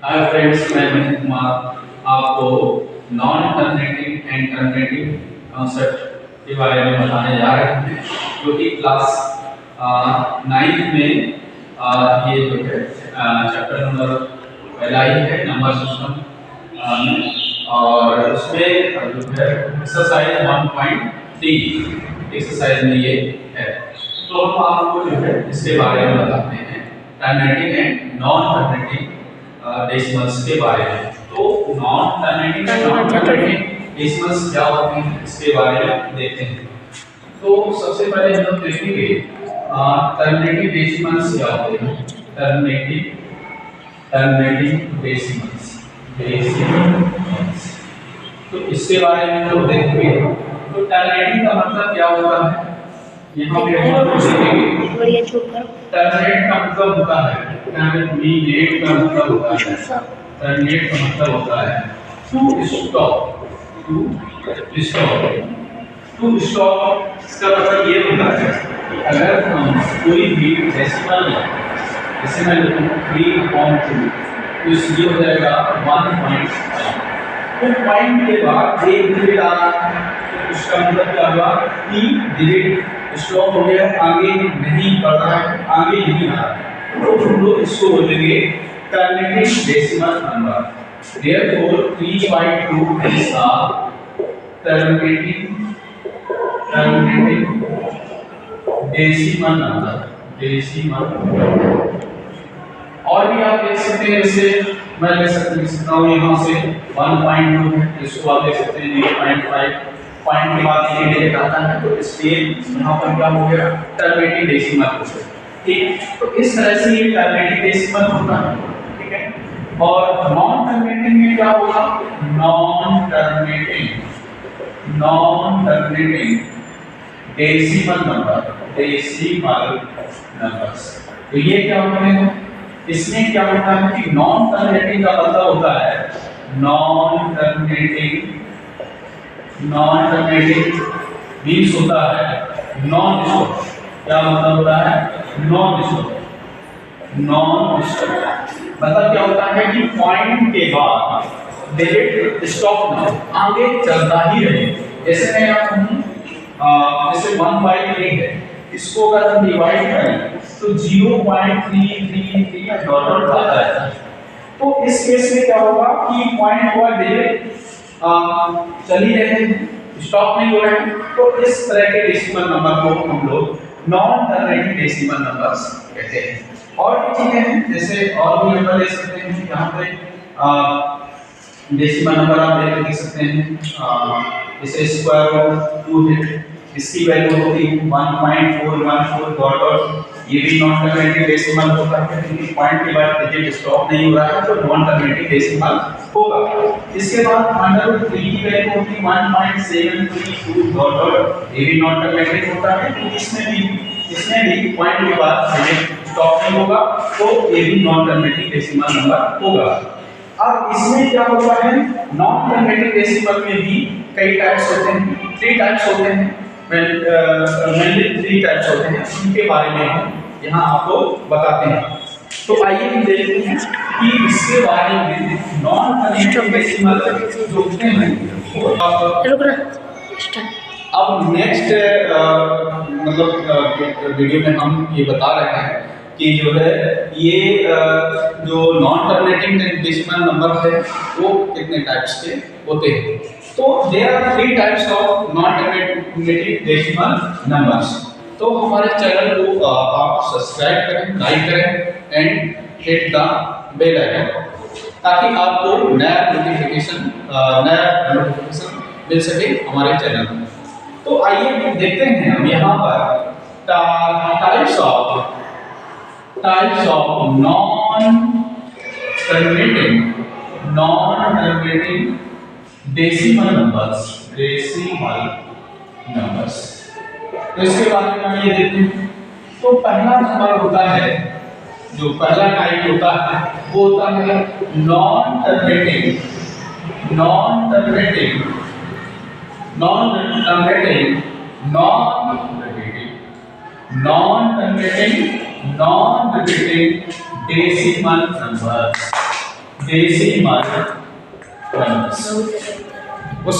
Hi friends, मैं मनीष कुमार आपको non terminating and terminating concept के बारे में बताने जा रहे हैं, जो कि क्लास 9th में ये जो है चैप्टर नंबर पहला ही है, नंबर सिस्टम और उसमें जो है एक्सरसाइज 1.3 एक्सरसाइज में ये है। तो हम आपको जो है इसके बारे में बताते हैं, terminating and non terminating decimals के बारे में। तो non terminating and non terminating decimals क्या होते हैं इसके बारे में देखते हैं। तो सबसे पहले हम लोग देखेंगे टर्मिनेटिंग डेसिमल्स क्या होते हैं। टर्मिनेटिंग डेसिमल्स तो इसके बारे में हम लोग देखेंगे। तो टर्मिनेटिंग का मतलब क्या होता है, यहाँ पे हम देखेंगे। टर्मिनेट का मतलब होता है, टर्मिनेट का मतलब होता है, टर्मिनेट का मतलब होता है टू स्टॉप, टू स्टॉप। इसका मतलब ये होता है कि अगर हम कोई भी डेसिमल जैसे मैं लिखूं 3.2 तो इसलिए हो जाएगा 1.5। तो पॉइंट के बाद एक डिजिट आ रहा है, तो इसका मतलब क्या हुआ कि डिजिट स्टॉप हो गया, आगे नहीं बढ़ रहा है, आगे नहीं आ रहा है। तो हम लोग इसको बोलेंगे terminating decimal number. Therefore 3/2 is a terminating decimal number. और भी आप देख सकते हैं, जैसे मैं ले सकता हूँ यहाँ से 1.2 है, इसको आप देख सकते हैं 0.5 पॉइंट के बाद ये डिजिट आता है, तो इसलिए यहाँ पर क्या हो गया टर्मिनेटिंग डेसिमल हो गया। ठीक, तो इस तरह से ये टर्मिनेटिंग डेसिमल होता है। ठीक है, और नॉन टर्मिनेटिंग में क्या होगा, नॉन टर्मिनेटिंग डेसिमल नंबर्स। तो ये क्या होते हैं, इसमें क्या होता है कि नॉन टर्मिनेटिंग का मतलब होता है नॉन टर्मिनेटिंग मीन्स होता है नॉन स्टॉप। क्या मतलब होता है, नॉन स्टॉप मतलब क्या होता है कि पॉइंट के बाद डिजिट स्टॉप ना हो, आगे चलता ही रहे। जैसे मैं यहाँ कहूँ जैसे 1/3 है, इसको अगर हम डिवाइड करें तो 0.333 डॉलर आता है। तो इस केस में क्या होगा कि पॉइंट हुआ डिजिट चल ही रहे हैं, स्टॉप नहीं हो रहे हैं। तो इस तरह के डेसिमल नंबर को हम लोग नॉन टर्मिनेटिंग डेसिमल नंबर्स कहते हैं। और भी चीजें हैं, जैसे और भी नंबर ले सकते हैं। यहाँ पे डेसिमल नंबर आप देख सकते हैं, जैसे स्क्वायर रूट 2 है, इसकी वैल्यू होती है 1.414 डॉलर। ये भी नॉन टर्मिनेटिंग डेसिमल होता है, क्योंकि पॉइंट के बाद डिजिट स्टॉप नहीं हो रहा है, तो नॉन टर्मिनेटिंग डेसिमल होगा। इसके बाद √3 की वैल्यू होती है 1.732 डॉलर। ये भी नॉन टर्मिनेटिंग होता है, तो इसमें भी पॉइंट के बाद डिजिट स्टॉप नहीं होगा, तो ये भी नॉन टर्मिनेटिंग डेसिमल नंबर होगा। अब इसमें क्या होता है, नॉन टर्मिनेटिंग डेसिमल में भी कई टाइप्स होते हैं, 3 टाइप्स होते हैं, मेनली 3 टाइप्स होते हैं। उनके बारे में हम यहाँ आपको बताते हैं। तो आइए हम देखते हैं कि इसके बारे में नॉन टर्मिनेटिंग डेसिमल जो होते हैं अब नेक्स्ट मतलब वीडियो में हम ये बता रहे हैं कि जो है ये जो नॉन टर्मिनेटिंग डेसिमल नंबर है वो कितने टाइप्स के होते हैं। तो there are 3 types of non terminating decimal numbers. तो हमारे चैनल को आप सब्सक्राइब करें, लाइक करें and hit the bell icon, ताकि आपको नया नोटिफिकेशन मिल सके हमारे चैनल पर। तो आइए देखते हैं हम यहाँ पर types of non terminating decimal numbers. तो इसके बारे में हम ये देखते हैं। तो पहला नंबर होता है, जो पहला टाइप होता है वो होता है non terminating non repeating decimal number. Facing minus 1। उसके